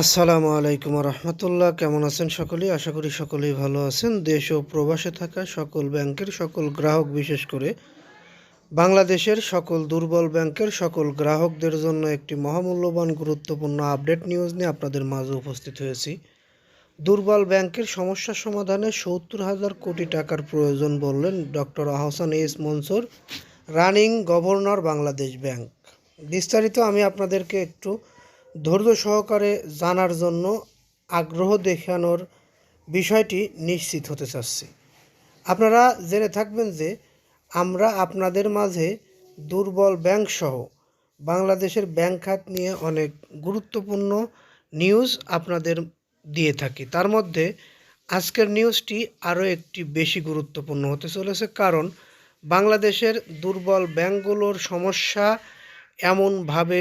আসসালামু আলাইকুম রহমতুল্লাহ। কেমন আছেন সকলেই? আশা করি সকলেই ভালো আছেন। দেশ ও প্রবাসে থাকা সকল ব্যাংকের সকল গ্রাহক, বিশেষ করে বাংলাদেশের সকল দুর্বল ব্যাংকের সকল গ্রাহকদের জন্য একটি মহামূল্যবান গুরুত্বপূর্ণ আপডেট নিউজ নিয়ে আপনাদের মাঝে উপস্থিত হয়েছি। দুর্বল ব্যাংকের সমস্যা সমাধানে ৭০,০০০ কোটি টাকার প্রয়োজন বললেন doctor Ahsan S Mansur, running governor Bangladesh bank. বিস্তারিত আমি আপনাদেরকে একটু ধৈর্য সহকারে জানার জন্য আগ্রহ দেখানোর বিষয়টি নিশ্চিত হতে চাচ্ছি। আপনারা জেনে থাকবেন যে আমরা আপনাদের মাঝে দুর্বল ব্যাংক সহ বাংলাদেশের ব্যাংক খাত নিয়ে অনেক গুরুত্বপূর্ণ নিউজ আপনাদের দিয়ে থাকি। তার মধ্যে আজকের নিউজটি আরও একটি বেশি গুরুত্বপূর্ণ হতে চলেছে, কারণ বাংলাদেশের দুর্বল ব্যাংকগুলোর সমস্যা এমনভাবে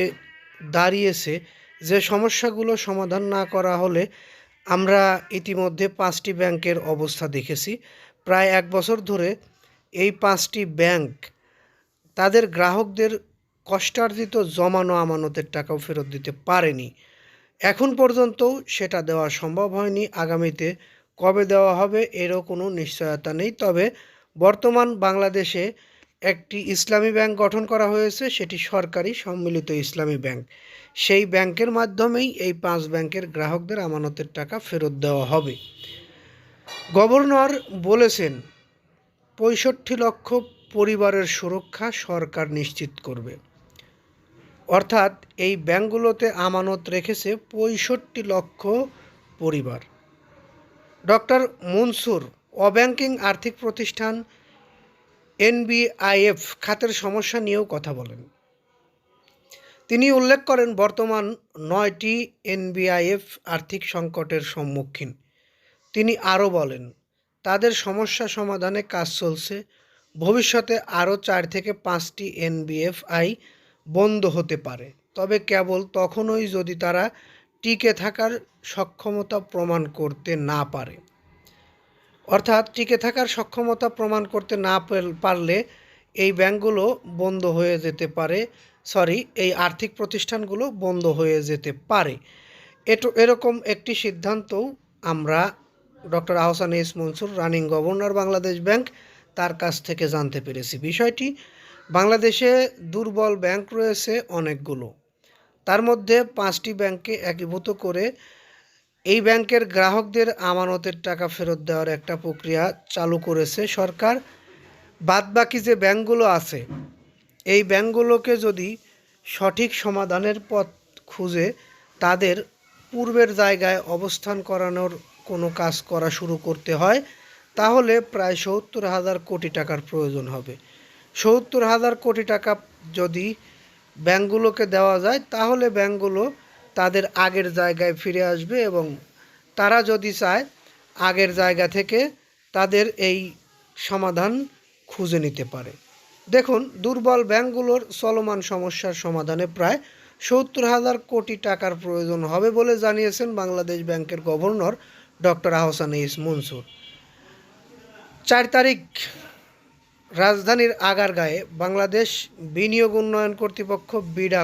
দাঁড়িয়েছে যে সমস্যাগুলো সমাধান না করা হলে আমরা ইতিমধ্যে 5টি ব্যাংকের অবস্থা দেখেছি। প্রায় 1 বছর ধরে এই 5টি ব্যাংক তাদের গ্রাহকদের কষ্টার্জিত জমানো আমানতের টাকাও ফেরত দিতে পারেনি। এখন পর্যন্তও সেটা দেওয়া সম্ভব হয়নি। আগামীতে কবে দেওয়া হবে এরও কোনো নিশ্চয়তা নেই। তবে বর্তমান বাংলাদেশে একটি ইসলামী ব্যাংক গঠন করা হয়েছে, সেটি সরকারি সম্মিলিত ইসলামী ব্যাংক। সেই ব্যাংকের মাধ্যমেই এই 5 ব্যাংকের গ্রাহকদের আমানতের টাকা ফেরত দেওয়া হবে। গভর্নর বলেছেন ৬৫ লক্ষ পরিবারের সুরক্ষা সরকার নিশ্চিত করবে। অর্থাৎ এই ব্যাংকগুলোতে আমানত রেখেছে ৬৫ লক্ষ পরিবার। ডক্টর মনসুর অব্যাংকিং আর্থিক প্রতিষ্ঠান এনবিআইএফ খাতের সমস্যা নিয়েও কথা বলেন। তিনি উল্লেখ করেন বর্তমান 9টি এনবিআইএফ আর্থিক সংকটের সম্মুখীন। তিনি আরও বলেন তাদের সমস্যা সমাধানে কাজ চলছে। ভবিষ্যতে আরও 4 থেকে 5টি এনবিএফআই বন্ধ হতে পারে, তবে কেবল তখনই যদি তারা টিকে থাকার সক্ষমতা প্রমাণ করতে না পারে। অর্থাৎ টিকে থাকার সক্ষমতা প্রমাণ করতে না পারলে এই ব্যাংকগুলো বন্ধ হয়ে যেতে পারে, এই আর্থিক প্রতিষ্ঠানগুলো বন্ধ হয়ে যেতে পারে। এরকম একটি সিদ্ধান্তও আমরা doctor Ahsan S Mansur, running governor Bangladesh bank, তার কাছ থেকে জানতে পেরেছি। বিষয়টি বাংলাদেশে দুর্বল ব্যাংক রয়েছে অনেকগুলো, তার মধ্যে 5টি ব্যাংককে একীভূত করে এই ব্যাংকের গ্রাহকদের আমানতের টাকা ফেরত দেওয়ার একটা প্রক্রিয়া চালু করেছে সরকার। বাদবাকি যে ব্যাংকগুলো আছে এই ব্যাংকগুলোকে যদি সঠিক সমাধানের পথ খুঁজে তাদের পূর্বের জায়গায় অবস্থান করানোর কোনো কাজ করা শুরু করতে হয়, তাহলে প্রায় ৭০,০০০ কোটি টাকার প্রয়োজন হবে। ৭০,০০০ কোটি টাকা যদি ব্যাংকগুলোকে দেওয়া যায় তাহলে ব্যাংকগুলো তাদের আগের জায়গায় ফিরে আসবে এবং তারা যদি চায় আগের জায়গা থেকে তাদের এই সমাধান খুঁজে নিতে পারে। দেখুন, দুর্বল ব্যাংকগুলোর চলমান সমস্যার সমাধানে প্রায় ৭০,০০০ কোটি টাকার প্রয়োজন হবে বলে জানিয়েছেন বাংলাদেশ ব্যাংকের governor doctor Ahsan S Mansur. 4 তারিখ রাজধানীর আগারগাঁয়ে বাংলাদেশ বিনিয়োগ উন্নয়ন কর্তৃপক্ষ বিডা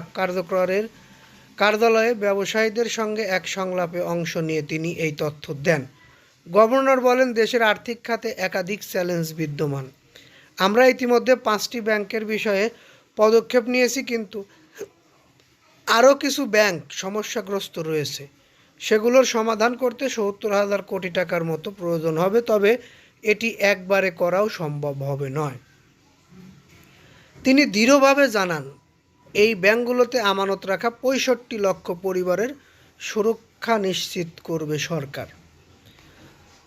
কার্যালয়ে ব্যবসায়ীদের সঙ্গে এক সংলাপে অংশ নিয়ে তিনি এই তথ্য দেন। গভর্নর বলেন, দেশের আর্থিক খাতে একাধিক চ্যালেঞ্জ বিদ্যমান। আমরা ইতিমধ্যে 5টি ব্যাংকের বিষয়ে পদক্ষেপ নিয়েছি, কিন্তু আরও কিছু ব্যাংক সমস্যাগ্রস্ত রয়েছে। সেগুলোর সমাধান করতে ৭০,০০০ কোটি টাকার মতো প্রয়োজন হবে, তবে এটি একবারে করাও সম্ভব হবে নয়। তিনি দৃঢ়ভাবে জানান এই ব্যাংকগুলোতে আমানত রাখা ৬৫ লক্ষ পরিবারের সুরক্ষা নিশ্চিত করবে সরকার।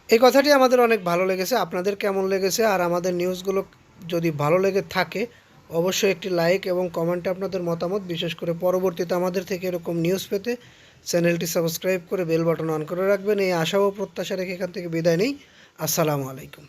এই কথাটি আমাদের অনেক ভালো লেগেছে। আপনাদের কেমন লেগেছে? আর আমাদের নিউজগুলো যদি ভালো লেগে থাকে অবশ্যই একটি লাইক এবং কমেন্টে আপনাদের মতামত, বিশেষ করে পরবর্তীতে আমাদের থেকে এরকম নিউজ পেতে চ্যানেলটি সাবস্ক্রাইব করে বেল বাটন অন করে রাখবেন। এই আশা ও প্রত্যাশা রেখে এখান থেকে বিদায় নেই। আসসালামু আলাইকুম।